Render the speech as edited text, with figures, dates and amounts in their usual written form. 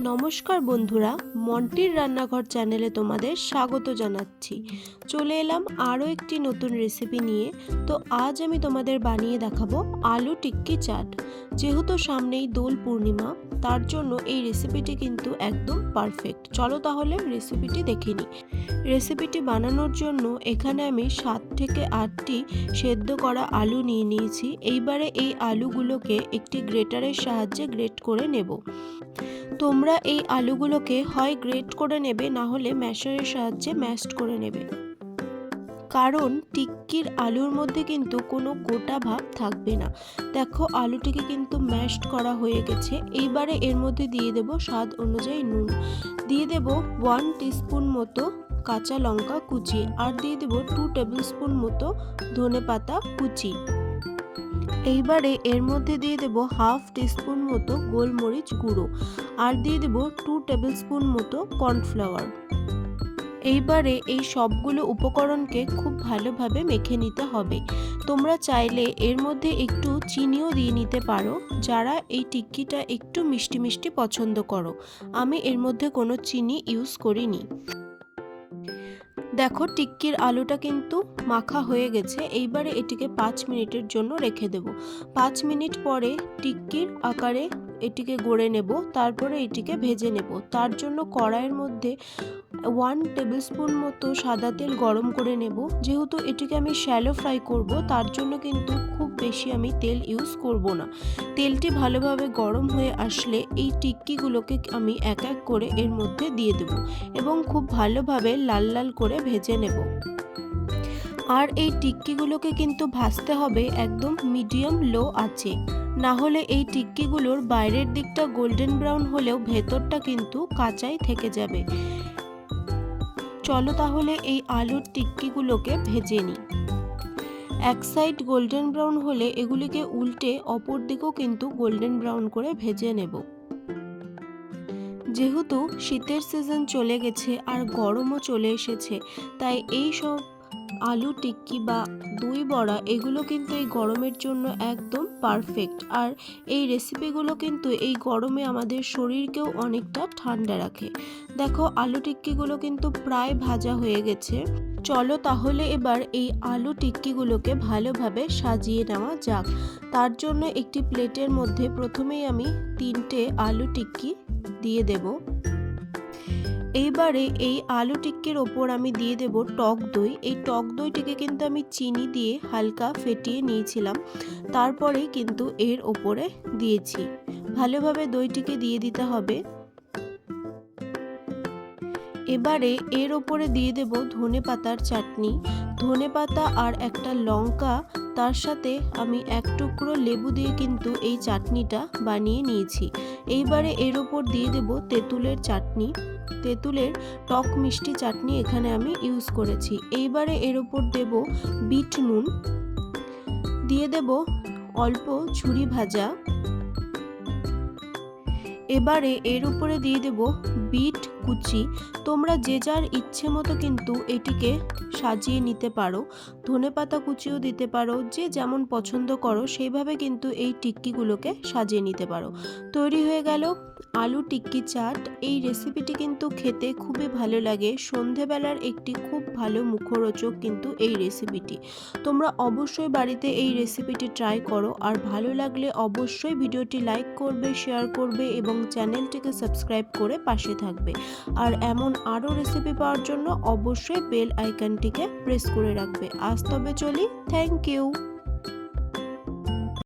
নমস্কার বন্ধুরা, মন্টির রান্নাঘর চ্যানেলে তোমাদের স্বাগত জানাচ্ছি। চলে এলাম আরও একটি নতুন রেসিপি নিয়ে। তো আজ আমি তোমাদের বানিয়ে দেখাবো আলু টিক্কি চাট। যেহেতু সামনেই দোল পূর্ণিমা, তার জন্য এই রেসিপিটি কিন্তু একদম পারফেক্ট। চলো তাহলে রেসিপিটি দেখে নিই। রেসিপিটি বানানোর জন্য এখানে আমি 7 থেকে 8টি সেদ্ধ করা আলু নিয়ে নিয়েছি। এইবারে এই আলুগুলোকে একটি গ্রেটারের সাহায্যে গ্রেট করে নেব। তোমরা এই আলুগুলোকে হয় গ্রেট করে নেবে, না হলে ম্যাশারের সাহায্যে ম্যাশড করে নেবে, কারণ টিক্কির আলুর মধ্যে কিন্তু কোনো গোটা ভাব থাকবে না। দেখো, আলুটিকে কিন্তু ম্যাশড করা হয়ে গেছে। এইবারে এর মধ্যে দিয়ে দেব স্বাদ অনুযায়ী নুন, দিয়ে দেব 1 টিস্পুন মতো কাঁচা লঙ্কা কুচি, আর দিয়ে দেব 2 টেবিল স্পুন মতো ধনেপাতা কুচি। এইবারে এর মধ্যে দিয়ে দেব হাফ টিস্পুন মতো গোলমরিচ গুঁড়ো, আর দিয়ে দেব 2 টেবিল স্পুন মতো কর্নফ্লাওয়ার। এইবারে এই সবগুলো উপকরণকে খুব ভালোভাবে মেখে নিতে হবে। তোমরা চাইলে এর মধ্যে একটু চিনিও দিয়ে নিতে পারো, যারা এই টিক্কিটা একটু মিষ্টি মিষ্টি পছন্দ করো। আমি এর মধ্যে কোনো চিনি ইউজ করিনি। দেখো, টিক্কির আলুটা কিন্তু মাখা হয়ে গেছে। এইবারে এটিকে 5 মিনিটের জন্য রেখে দেব। 5 মিনিট পরে টিক্কির আকারে এটিকে গড়ে নেব, তারপরে এটিকে ভেজে নেব। তার জন্য কড়াইয়ের মধ্যে 1 টেবিল স্পুন মতো সাদা তেল গরম করে নেব। যেহেতু এটিকে আমি শ্যালো ফ্রাই করব, তার জন্য কিন্তু খুব বেশি আমি তেল ইউজ করব না। তেলটি ভালোভাবে গরম হয়ে আসলে এই টিক্কিগুলোকে আমি এক এক করে এর মধ্যে দিয়ে দেব এবং খুব ভালোভাবে লাল লাল করে ভেজে নেব। আর এই টিক্কিগুলোকে কিন্তু ভাজতে হবে একদম মিডিয়াম লো আঁচে, না হলে এই টিক্কিগুলোর বাইরের দিকটা গোল্ডেন ব্রাউন হলেও ভেতরটা কিন্তু কাঁচাই থেকে যাবে। চলো তাহলে এই আলুর টিক্কিগুলোকে ভেজে নিই। এক সাইড গোল্ডেন ব্রাউন হলে এগুলিকে উল্টে অপর দিকেও কিন্তু গোল্ডেন ব্রাউন করে ভেজে নেব। যেহেতু শীতের সিজন চলে গেছে আর গরমও চলে এসেছে, তাই এই সব আলু টিক্কি বা দই বড়া এগুলো কিন্তু এই গরমের জন্য একদম পারফেক্ট। আর এই রেসিপিগুলো কিন্তু এই গরমে আমাদের শরীরকেও অনেকটা ঠান্ডা রাখে। দেখো, আলু টিক্কিগুলো কিন্তু প্রায় ভাজা হয়ে গেছে। চলো তাহলে এবার এই আলু টিক্কিগুলোকে ভালোভাবে সাজিয়ে নেওয়া যাক। তার জন্য একটি প্লেটের মধ্যে প্রথমেই আমি 3টে আলু টিক্কি দিয়ে দেব। এইবারে এই আলু টিক্কির ওপর আমি দিয়ে দেব টক দই। এই টক দইটিকে কিন্তু আমি চিনি দিয়ে হালকা ফেটিয়ে নিয়েছিলাম, তারপরেই কিন্তু এর ওপরে দিয়েছি। ভালোভাবে দইটিকে দিয়ে দিতে হবে। এবারে এর ওপরে দিয়ে দেব ধনেপাতার চাটনি। ধনেপাতা আর একটা লঙ্কা, তার সাথে আমি 1 টুকরো লেবু দিয়ে কিন্তু এই চাটনিটা বানিয়ে নিয়েছি। এইবারে এর ওপর দিয়ে দেব তেঁতুলের চাটনি। তেঁতুলের টক মিষ্টি চাটনি এখানে আমি ইউজ করেছি। এইবারে এর ওপর দেব বিট নুন, দিয়ে দেব অল্প ঝুরি ভাজা। এবারে এর উপরে দিয়ে দেব বিট কুচি। তোমরা যে যার ইচ্ছে মতো কিন্তু এটিকে সাজিয়ে নিতে পারো। ধনেপাতা কুচিও দিতে পারো, যে যেমন পছন্দ করো সেইভাবে কিন্তু এই টিক্কিগুলোকে সাজিয়ে নিতে পারো। তৈরি হয়ে গেল আলু টিক্কি চাট। এই রেসিপিটি কিন্তু খেতে খুবই ভালো লাগে। সন্ধেবেলার একটি খুব ভালো মুখরোচক কিন্তু এই রেসিপিটি। তোমরা অবশ্যই বাড়িতে এই রেসিপিটি ট্রাই করো, আর ভালো লাগলে অবশ্যই ভিডিওটি লাইক করবে, শেয়ার করবে এবং চ্যানেলটিকে সাবস্ক্রাইব করে পাশে থাকবে। আর এমন আরও রেসিপি পাওয়ার জন্য অবশ্যই বেল আইকনটিকে প্রেস করে রাখবে। আজ তবে চলি, থ্যাংক ইউ।